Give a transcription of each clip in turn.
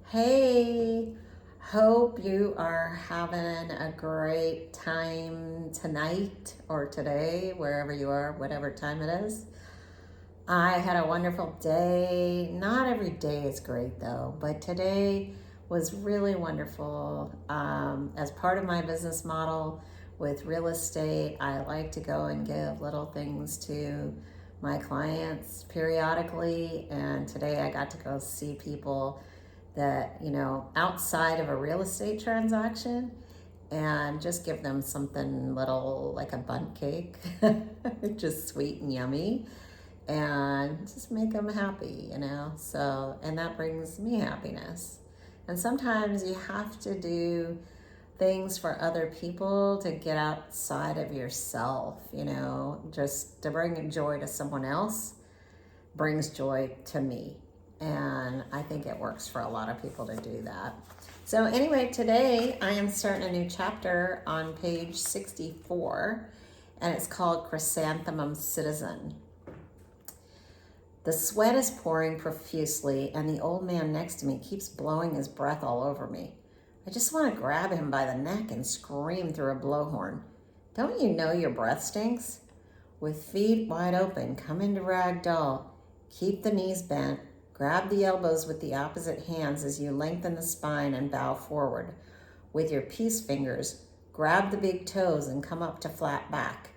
Hey, hope you are having a great time tonight or today, wherever you are, whatever time it is. I had a wonderful day. Not every day is great though, but today was really wonderful. As part of my business model with real estate, I like to go and give little things to my clients periodically, and today I got to go see people that, outside of a real estate transaction and just give them something little like a bundt cake, just sweet and yummy, and just make them happy. So, and that brings me happiness. And sometimes you have to do things for other people to get outside of yourself, just to bring joy to someone else brings joy to me. And I think it works for a lot of people to do that. So anyway, today I am starting a new chapter on page 64, and it's called Chrysanthemum Citizen. The sweat is pouring profusely, and the old man next to me keeps blowing his breath all over me. I just want to grab him by the neck and scream through a blowhorn. Don't you know your breath stinks? With feet wide open, come into ragdoll. Keep the knees bent. Grab the elbows with the opposite hands as you lengthen the spine and bow forward. With your peace fingers, grab the big toes and come up to flat back.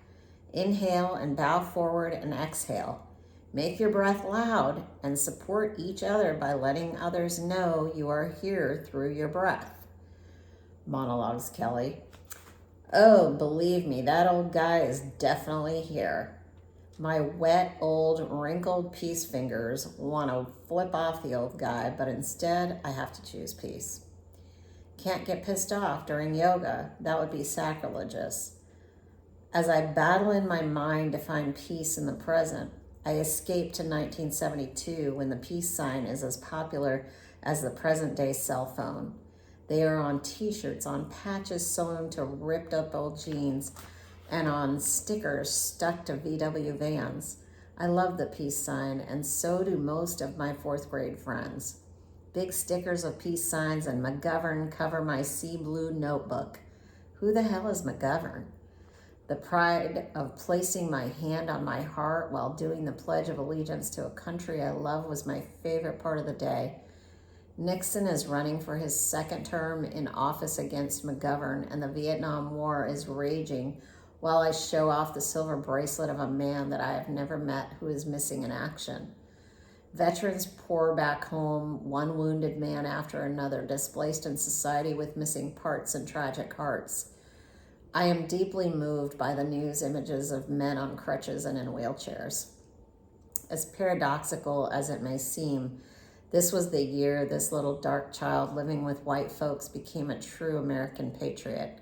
Inhale and bow forward and exhale. Make your breath loud and support each other by letting others know you are here through your breath. Monologues Kelly. Oh, believe me, that old guy is definitely here. My wet, old, wrinkled peace fingers want to flip off the old guy, but instead I have to choose peace. Can't get pissed off during yoga. That would be sacrilegious. As I battle in my mind to find peace in the present, I escape to 1972 when the peace sign is as popular as the present-day cell phone. They are on t-shirts, on patches sewn to ripped up old jeans, and on stickers stuck to VW vans. I love the peace sign, and so do most of my fourth grade friends. Big stickers of peace signs and McGovern cover my sea blue notebook. Who the hell is McGovern? The pride of placing my hand on my heart while doing the Pledge of Allegiance to a country I love was my favorite part of the day. Nixon is running for his second term in office against McGovern, and the Vietnam War is raging while I show off the silver bracelet of a man that I have never met who is missing in action. Veterans pour back home, one wounded man after another, displaced in society with missing parts and tragic hearts. I am deeply moved by the news images of men on crutches and in wheelchairs. As paradoxical as it may seem, this was the year this little dark child living with white folks became a true American patriot.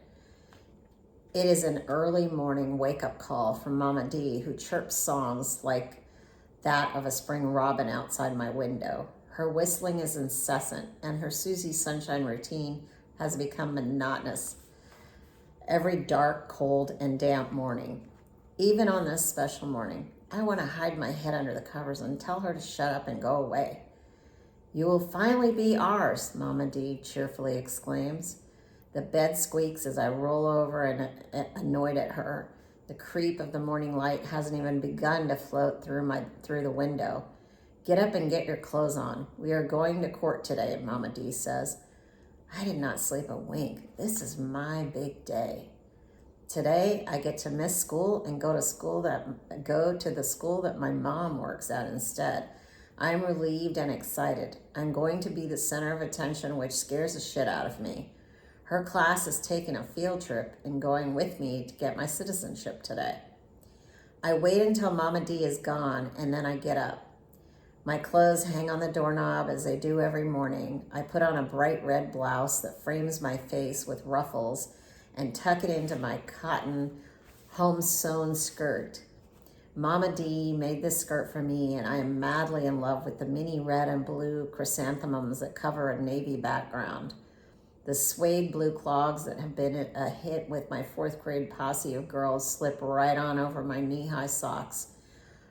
It is an early morning wake-up call from Mama D, who chirps songs like that of a spring robin outside my window. Her whistling is incessant, and her Susie Sunshine routine has become monotonous every dark, cold, and damp morning. Even on this special morning, I want to hide my head under the covers and tell her to shut up and go away. You will finally be ours, Mama D cheerfully exclaims. The bed squeaks as I roll over and annoyed at her. The creep of the morning light hasn't even begun to float through the window. Get up and get your clothes on. We are going to court today, Mama D says. I did not sleep a wink. This is my big day. Today I get to miss school and go to the school that my mom works at instead. I'm relieved and excited. I'm going to be the center of attention, which scares the shit out of me. Her class is taking a field trip and going with me to get my citizenship today. I wait until Mama D is gone, and then I get up. My clothes hang on the doorknob as they do every morning. I put on a bright red blouse that frames my face with ruffles and tuck it into my cotton home-sewn skirt. Mama D made this skirt for me, and I am madly in love with the mini red and blue chrysanthemums that cover a navy background. The suede blue clogs that have been a hit with my fourth grade posse of girls slip right on over my knee-high socks.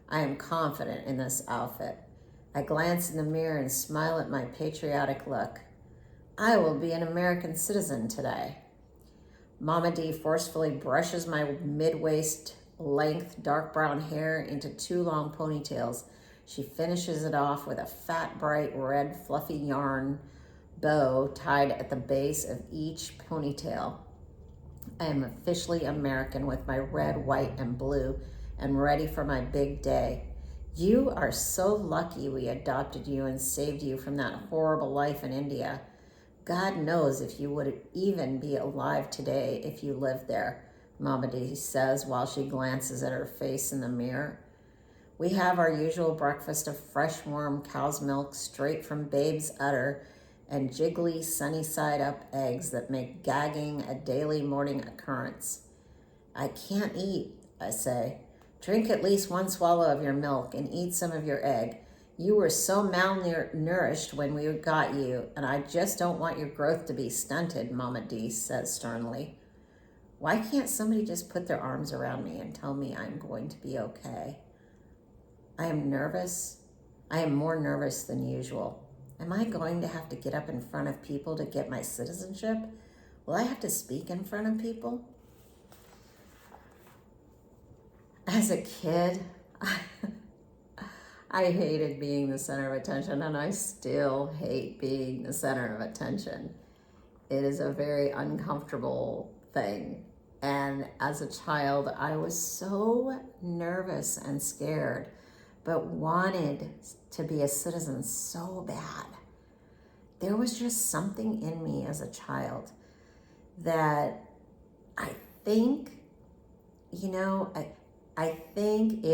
I am confident in this outfit. I glance in the mirror and smile at my patriotic look. I will be an American citizen today. Mama D forcefully brushes my mid-waist length dark brown hair into 2 long ponytails. She finishes it off with a fat, bright red fluffy yarn bow tied at the base of each ponytail. I am officially American with my red, white, and blue and ready for my big day. You are so lucky we adopted you and saved you from that horrible life in India. God knows if you would even be alive today if you lived there, Mama D says while she glances at her face in the mirror. We have our usual breakfast of fresh, warm cow's milk straight from babe's udder and jiggly, sunny-side-up eggs that make gagging a daily morning occurrence. I can't eat, I say. Drink at least 1 swallow of your milk and eat some of your egg. You were so malnourished when we got you, and I just don't want your growth to be stunted, Mama D says sternly. Why can't somebody just put their arms around me and tell me I'm going to be okay? I am nervous. I am more nervous than usual. Am I going to have to get up in front of people to get my citizenship? Will I have to speak in front of people? As a kid, I hated being the center of attention, and I still hate being the center of attention. It is a very uncomfortable thing. And as a child, I was so nervous and scared, but wanted to be a citizen so bad. There was just something in me as a child that I think, I think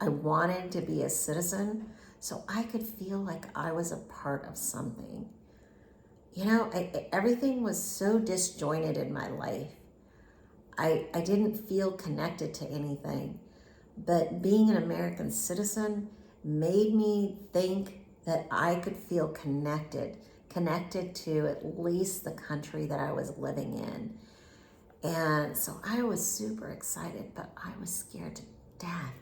I wanted to be a citizen so I could feel like I was a part of something. Everything was so disjointed in my life. I didn't feel connected to anything. But being an American citizen made me think that I could feel connected to at least the country that I was living in. And so I was super excited, but I was scared to death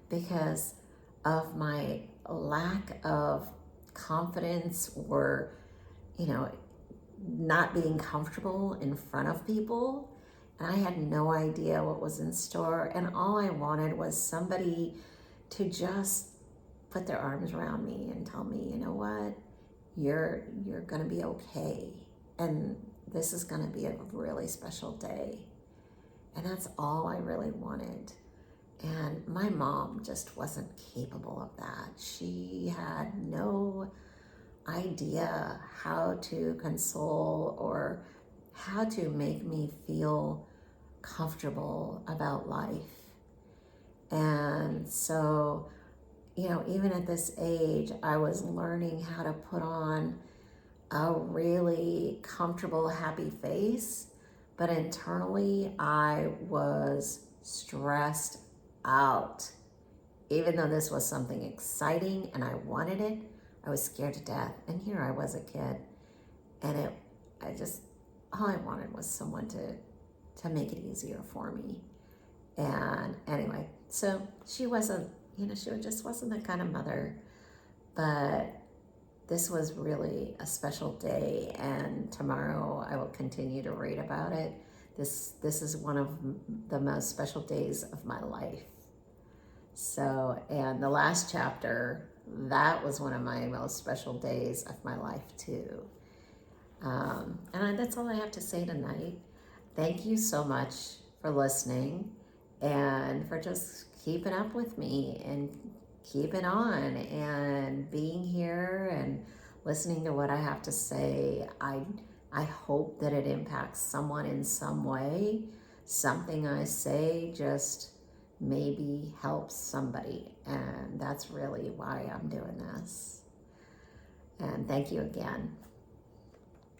because of my lack of confidence or, not being comfortable in front of people. And I had no idea what was in store. And all I wanted was somebody to just put their arms around me and tell me, you know what, you're gonna be okay. And this is gonna be a really special day. And that's all I really wanted. And my mom just wasn't capable of that. She had no idea how to console or how to make me feel comfortable about life. And so, even at this age, I was learning how to put on a really comfortable, happy face, but internally I was stressed out. Even though this was something exciting and I wanted it, I was scared to death. And here I was a kid, and all I wanted was someone to make it easier for me. And anyway, so she wasn't, she just wasn't the kind of mother, but this was really a special day, and tomorrow I will continue to read about it. This is one of the most special days of my life. So, and the last chapter, that was one of my most special days of my life too. And that's all I have to say tonight. Thank you so much for listening and for just keeping up with me and keeping on and being here and listening to what I have to say. I hope that it impacts someone in some way. Something I say just maybe helps somebody, and that's really why I'm doing this. And thank you again.